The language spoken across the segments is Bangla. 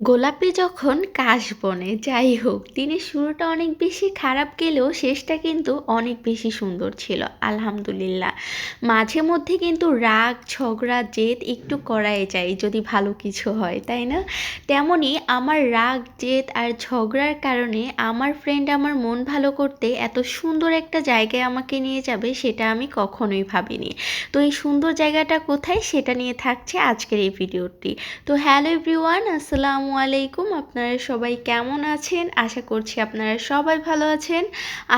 গোলাপে যখন কাশ বনে, যাই হোক দিনের শুরুটা অনেক বেশি খারাপ গেলেও শেষটা কিন্তু অনেক বেশি সুন্দর ছিল আলহামদুলিল্লাহ। মাঝে মধ্যে কিন্তু রাগ ঝগড়া জেদ একটু করাই যায় যদি ভালো কিছু হয়, তাই না? তেমনই আমার রাগ জেদ আর ঝগড়ার কারণে আমার ফ্রেন্ড আমার মন ভালো করতে এত সুন্দর একটা জায়গায় আমাকে নিয়ে যাবে সেটা আমি কখনোই ভাবিনি। তো এই সুন্দর জায়গাটা কোথায় সেটা নিয়ে থাকছে আজকের এই ভিডিওটি। তো হ্যালো এভরিওয়ান, আসসালামু আলাইকুম। আপনারা সবাই কেমন আছেন? আশা করছি আপনারা সবাই ভালো আছেন।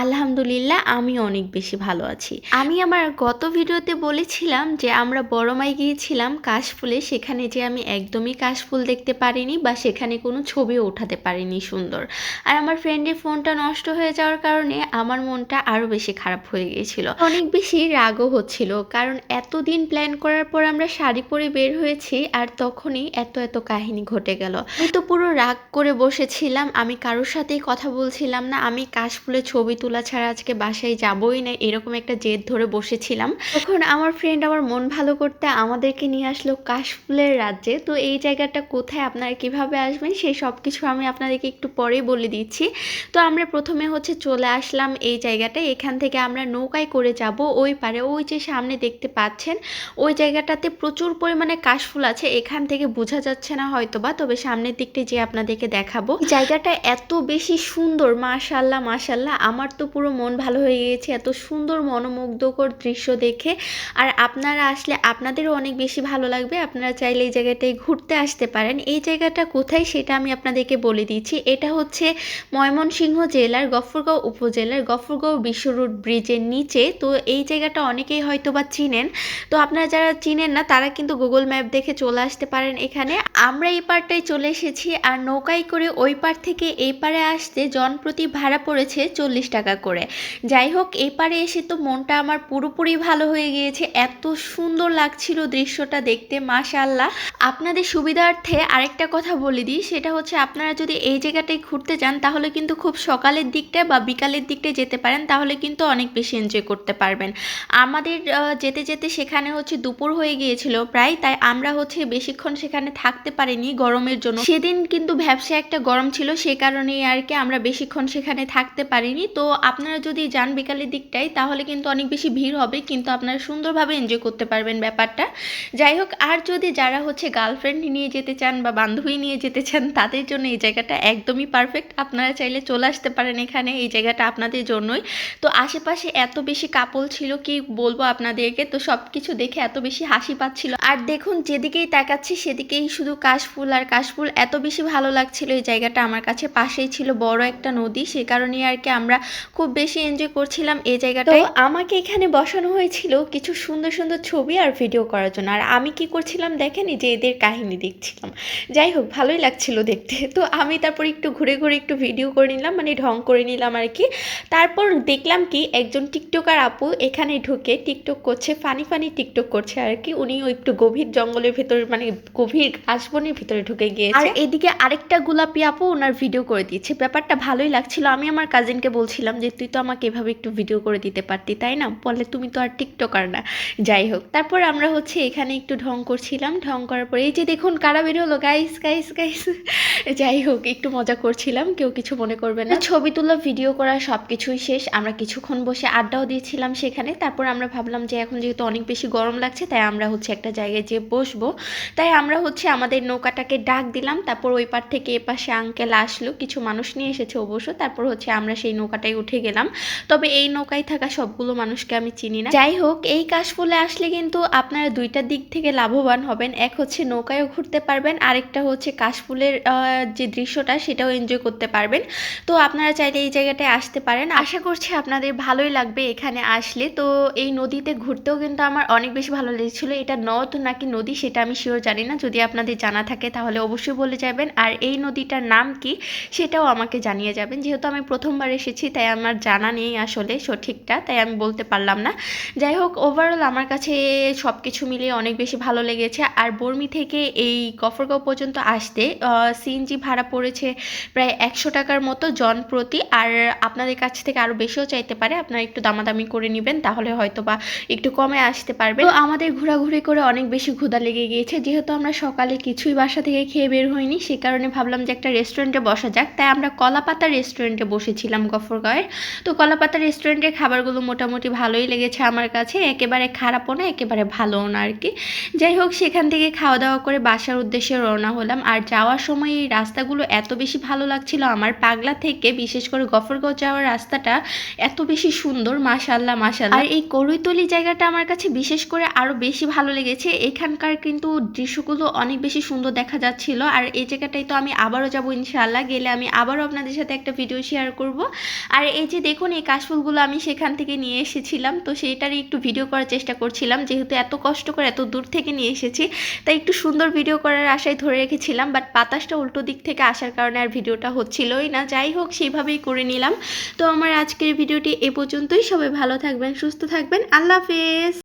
আলহামদুলিল্লাহ আমি অনেক বেশি ভালো আছি। আমি আমার গত ভিডিওতে বলেছিলাম যে আমরা বড়মাই গিয়েছিলাম কাশফুলে, সেখানে যে আমি একদমই কাশফুল দেখতে পারিনি বা সেখানে কোনো ছবিও ওঠাতে পারিনি সুন্দর। আর আমার ফ্রেন্ডের ফোনটা নষ্ট হয়ে যাওয়ার কারণে আমার মনটা আরও বেশি খারাপ হয়ে গিয়েছিল, অনেক বেশি রাগও হচ্ছিল, কারণ এতদিন প্ল্যান করার পর আমরা শাড়ি পরে বের হয়েছি আর তখনই এত এত কাহিনী ঘটে গেল। আমি তো পুরো রাগ করে বসেছিলাম, আমি কারোর সাথেই কথা বলছিলাম না, আমি কাশফুলে ছবি তোলা ছাড়া আজকে বাসায় যাবই না, এরকম একটা জেদ ধরে বসেছিলাম। তখন আমার ফ্রেন্ড আমার মন ভালো করতে আমাদেরকে নিয়ে আসলো কাশফুলের রাজ্যে। তো এই জায়গাটা কোথায়, আপনারা কিভাবে আসবেন সেই সব কিছু আমি আপনাদেরকে একটু পরেই বলে দিচ্ছি। তো আমরা প্রথমে চলে আসলাম এই জায়গাটায়, এখান থেকে আমরা নৌকায় করে যাব ওই পারে, ওই যে সামনে দেখতে পাচ্ছেন ওই জায়গাটাতে প্রচুর পরিমাণে কাশফুল আছে, এখান থেকে বোঝা যাচ্ছে না হয়তোবা, তবে সামনের দিকটা যে আপনাদেরকে দেখাবো। জায়গাটা এত বেশি সুন্দর, মাশাল্লাহ মাশাল্লাহ, আমার তো পুরো মন ভালো হয়ে গিয়েছে এত সুন্দর মনোমুগ্ধকর দৃশ্য দেখে। আর আপনারা আসলে আপনাদেরও অনেক বেশি ভালো লাগবে, আপনারা চাইলে এই জায়গাটায় ঘুরতে আসতে পারেন। এই জায়গাটা কোথায় সেটা আমি আপনাদেরকে বলে দিচ্ছি। এটা হচ্ছে ময়মনসিংহ জেলার গফরগাঁও উপজেলার গফরগাঁও বিশ্ব রোড ব্রিজের নিচে। তো এই জায়গাটা অনেকেই হয়তো বা চিনেন, তো আপনারা যারা চিনেন না তারা কিন্তু গুগল ম্যাপ দেখে চলে আসতে পারেন এখানে। আমরা এই পারটায় চলে এসেছি, আর নৌকায় করে ওই পার থেকে এই পারে আসতে জনপ্রতি ভাড়া পড়েছে 40 টাকা করে। যাই হোক, এই পারে এসে তো মনটা আমার পুরোপুরি ভালো হয়ে গিয়েছে, এত সুন্দর লাগছিল দৃশ্যটা দেখতে মাশাআল্লাহ। আপনাদের সুবিধার্থে আরেকটা কথা বলে দিই, সেটা হচ্ছে আপনারা যদি এই জায়গাটায় ঘুরতে যান তাহলে কিন্তু খুব সকালের দিকটায় বা বিকালের দিকটায় যেতে পারেন, তাহলে কিন্তু অনেক বেশি এনজয় করতে পারবেন। আমাদের যেতে যেতে সেখানে দুপুর হয়ে গিয়েছিল প্রায়, তাই আমরা বেশিক্ষণ সেখানে থাকতে পারিনি গরমের জন্য। সেদিন কিন্তু ভ্যাপসা একটা গরম ছিল, সে কারণেই আর কি আমরা বেশিক্ষণ সেখানে থাকতে পারিনি। তো আপনারা যদি যান বিকালের দিকটায় তাহলে কিন্তু অনেক বেশি ভিড় হবে, কিন্তু আপনারা সুন্দরভাবে এনজয় করতে পারবেন ব্যাপারটা। যাই হোক, আর যদি যারা গার্লফ্রেন্ড নিয়ে যেতে চান বা বান্ধবী নিয়ে যেতে চান তাদের জন্য এই জায়গাটা একদমই পারফেক্ট। আপনারা চাইলে চলে আসতে পারেন এখানে, এই জায়গাটা আপনাদের জন্যই। তো আশেপাশে এত বেশি কাপল ছিল কি বলবো আপনাদেরকে, তো সব কিছু দেখে এত বেশি হাসি পাচ্ছিল। আর দেখুন যেদিকেই তাকাচ্ছি সেদিকেই শুধু কাশফুল আর কাশফুল, এত বেশি ভালো লাগছিল এই জায়গাটা। আমার কাছে পাশেই ছিল বড় একটা নদী, সে কারণেই আর কি আমরা খুব বেশি এনজয় করছিলাম এই জায়গাটায়। আমাকে এখানে বসানো হয়েছিল কিছু সুন্দর সুন্দর ছবি আর ভিডিও করার জন্য, আর আমি কি করছিলাম দেখেনি, যে এদের কাহিনী দেখছিলাম। যাই হোক, ভালোই লাগছিল দেখতে। তো আমি তারপর একটু ঘুরে ঘুরে একটু ভিডিও করে নিলাম, মানে ঢং করে নিলাম আর কি। তারপর দেখলাম কি একজন টিকটকার আপু এখানে ঢুকে টিকটক করছে, ফানি ফানি টিকটক করছে আর কি। উনিও একটু গভীর জঙ্গলের ভেতরে, মানে গভীর ঘাসবনের ভিতরে ঢুকে গিয়েছে, আর এদিকে আরেকটা গোলাপি আপু ওনার ভিডিও করে দিচ্ছে। ব্যাপারটা ভালোই লাগছিল। আমি আমার কাজিনকে বলছিলাম যে তুই তো আমাকে এভাবে একটু ভিডিও করে দিতে পারতি, তাই না? বলে তুমি তো আর টিকটকার না। যাই হোক, তারপর আমরা এখানে একটু ঢং করছিলাম, ঢং করার পরে এই যে দেখুন কারা বের হলো, গাইস গাইস গাইস। যাই হোক, একটু মজা করছিলাম, কেউ কিছু মনে করবে না। ছবি তোলা ভিডিও করা সব কিছুই শেষ, আমরা কিছুক্ষণ বসে আড্ডাও দিয়েছিলাম সেখানে। তারপর আমরা ভাবলাম যে এখন যেহেতু অনেক বেশি গরম লাগছে তাই আমরা একটা জায়গায় যেয়ে বসবো। তাই আমরা আমাদের নৌকাটাকে ডাক দিলাম, তারপর ওই পার থেকে এ পাশে আঙ্কেল আসলো, কিছু মানুষ নিয়ে এসেছে অবশ্য। তারপর আমরা সেই নৌকাটায় উঠে গেলাম, তবে এই নৌকায় থাকা সবগুলো মানুষকে আমি চিনি না। যাই হোক, এই কাশফুলে আসলে কিন্তু আপনারা দুইটা দিক থেকে লাভবান হবেন। এক নৌকায়ও ঘুরতে পারবেন, আরেকটা কাশফুলের যে দৃশ্যটা সেটাও এনজয় করতে পারবেন। তো আপনারা চাইলে এই জায়গাটায় আসতে পারেন, আশা করছি আপনাদের ভালোই লাগবে এখানে আসলে। তো এই নদীতে ঘুরতেও কিন্তু আমার অনেক বেশি ভালো লেগেছিল। এটা নদ নাকি নদী সেটা আমি শিওর জানি না, যদি আপনাদের জানা থাকে তাহলে অবশ্যই বলে যাবেন। আর এই নদীটার নাম কি সেটাও আমাকে জানিয়ে যাবেন, যেহেতু আমি প্রথমবার এসেছি তাই আমার জানা নেই আসলে সঠিকটা, তাই আমি বলতে পারলাম না। যাই হোক, ওভারঅল আমার কাছে সব কিছু মিলিয়ে অনেক বেশি ভালো লেগেছে। আর বর্মি থেকে এই গফরগাঁও পর্যন্ত আসতে সিএনজি ভাড়া পড়েছে প্রায় 100 টাকার মতো জন প্রতি। আর আপনাদের কাছ থেকে আরও বেশিও চাইতে পারে, আপনারা একটু দামাদামি করে নেবেন, তাহলে হয়তো বা একটু কমে আসতে পারবে। তো আমাদের ঘোরাঘুরি করে অনেক বেশি ক্ষুধা লেগে গিয়েছে, যেহেতু আমরা সকালে কিছুই বাসা থেকে খেয়ে বের হইনি, সে কারণে ভাবলাম যে একটা রেস্টুরেন্টে বসা যাক। তাই আমরা কলাপাতা রেস্টুরেন্টে বসেছিলাম গফরগাঁওয়ের। তো কলাপাতা রেস্টুরেন্টের খাবারগুলো মোটামুটি ভালোই লেগেছে আমার কাছে, একেবারে খারাপও না একেবারে ভালোও না আর কি। যাই হোক, সেখান থেকে খাওয়া দাওয়া করে বাসার উদ্দেশ্যে রওনা হলাম। আর যাওয়ার সময় এই রাস্তাগুলো এত বেশি ভালো লাগছিল আমার, পাগলা থেকে বিশেষ করে গফরগাঁও যাওয়ার রাস্তাটা এত বেশি সুন্দর, মাশাআল্লাহ মাশাআল্লাহ। আর এই করইতলি জায়গাটা আমার কাছে বিশেষ করে আরও বেশি ভালো লেগেছে। এখানকার কিন্তু দৃশ্যগুলো অনেক বেশি সুন্দর দেখা যাচ্ছিল। আর এই জায়গাটাই তো আমি আবারও যাব ইনশাআল্লাহ, গেলে আমি আবারও আপনাদের সাথে একটা ভিডিও শেয়ার করব। আর এই যে দেখুন, এই কাশফুলগুলো আমি সেখান থেকে নিয়ে এসেছিলাম, তো সেইটারই একটু ভিডিও করার চেষ্টা করছিলাম। যেহেতু এত কষ্ট করে এত দূর থেকে নিয়ে এসেছি, তাই একটু সুন্দর ভিডিও করার আশায় ধরে রেখেছিলাম, বাট বাতাসটা উল্টো দিক থেকে আসার কারণে আর ভিডিওটা হচ্ছিলই না। যাই হোক, সেইভাবেই করে নিলাম। তো আমার আজকের ভিডিওটি এ পর্যন্তই। সবাই ভালো থাকবেন, সুস্থ থাকবেন, আল্লাহ হাফেজ।